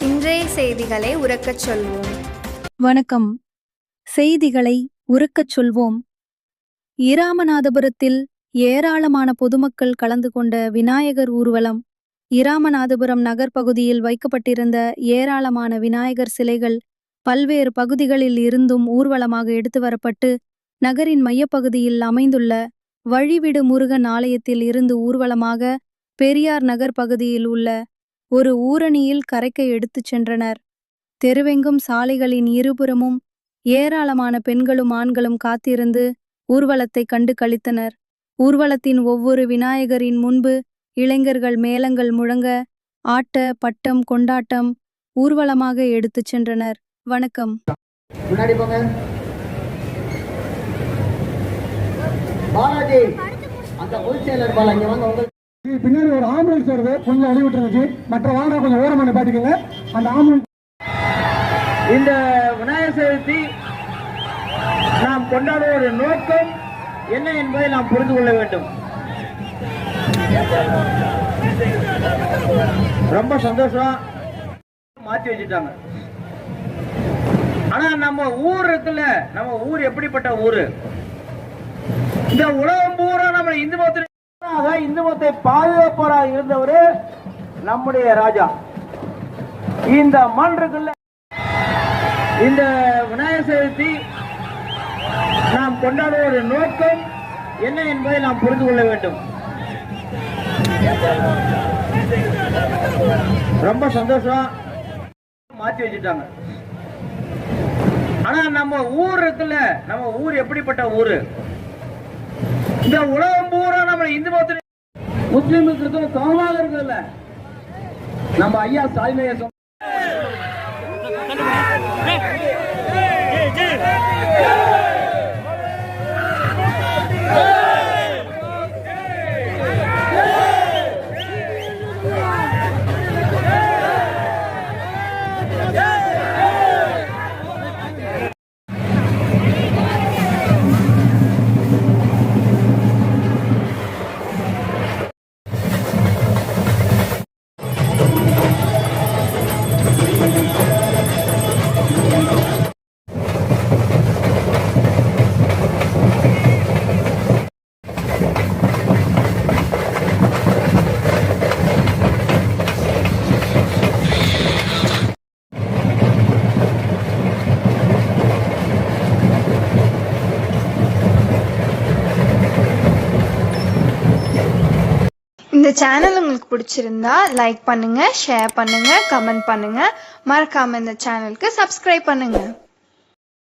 இன்றைய செய்திகளை உரக்கச் சொல்வோம். வணக்கம். செய்திகளை உரக்கச் சொல்வோம். இராமநாதபுரத்தில் ஏராளமான பொதுமக்கள் கலந்து கொண்ட விநாயகர் ஊர்வலம். இராமநாதபுரம் நகர் பகுதியில் வைக்கப்பட்டிருந்த ஏராளமான விநாயகர் சிலைகள் பல்வேறு பகுதிகளில் இருந்தும் ஊர்வலமாக எடுத்து வரப்பட்டு நகரின் மையப்பகுதியில் அமைந்துள்ள வழிவிடு முருகன் ஆலயத்தில் இருந்து ஊர்வலமாக பெரியார் நகர் பகுதியில் உள்ள ஒரு ஊரணியில் கரைக்க எடுத்துச் சென்றனர். தெருவெங்கும் சாலைகளின் இருபுறமும் ஏராளமான பெண்களும் ஆண்களும் காத்திருந்து ஊர்வலத்தை கண்டு களித்தனர். ஊர்வலத்தின் ஒவ்வொரு விநாயகரின் முன்பு இளைஞர்கள் மேளங்கள் முழங்க ஆட்ட பட்டம் கொண்டாட்டம் ஊர்வலமாக எடுத்துச் சென்றனர். வணக்கம். பின்னாடி ஒரு ஆம்புலன்ஸ் வருது, கொஞ்சம் அடிவிட்டு இருந்துச்சு. மற்ற வாகனம் கொஞ்சம் ஓரமான பாத்துக்கங்க. அந்த ஆம்புலன்ஸ் இந்த விநாயகர் சதுர்த்தி நாம் கொண்டாடுற ஒரு நோக்கம் என்ன என்பதை நாம் புரிந்து கொள்ள வேண்டும். ரொம்ப சந்தோஷம், மாற்றி வச்சுட்டாங்க. ஆனா நம்ம ஊர் இருக்குல்ல, நம்ம ஊர் எப்படிப்பட்ட ஊரு? இந்த உலகம் பூரா நம்ம இந்து மதத்தை பாதுகாப்பவராக இருந்தவரு நம்முடைய ராஜா. இந்த மண் இருக்குல்ல, இந்த விநாயகர் சதுர்த்தி நாம் கொண்டாடுற ஒரு நோக்கம் என்ன என்பதை நாம் புரிந்து கொள்ள வேண்டும். ரொம்ப சந்தோஷம், மாற்றி வச்சுட்டாங்க. ஆனா நம்ம ஊர் இருக்குல்ல, நம்ம ஊர் எப்படிப்பட்ட ஊரு? இந்த உலகம் பூரா நம்ம இந்து மதத்தில் முஸ்லீம் கிறிஸ்தவ சமமாக இருக்குல்ல. நம்ம ஐயா சாய்மையை இந்த சேனல் உங்களுக்கு பிடிச்சிருந்தா லைக் பண்ணுங்க, ஷேர் பண்ணுங்க, கமெண்ட் பண்ணுங்க. மறக்காம இந்த சேனலுக்கு சப்ஸ்கிரைப் பண்ணுங்க.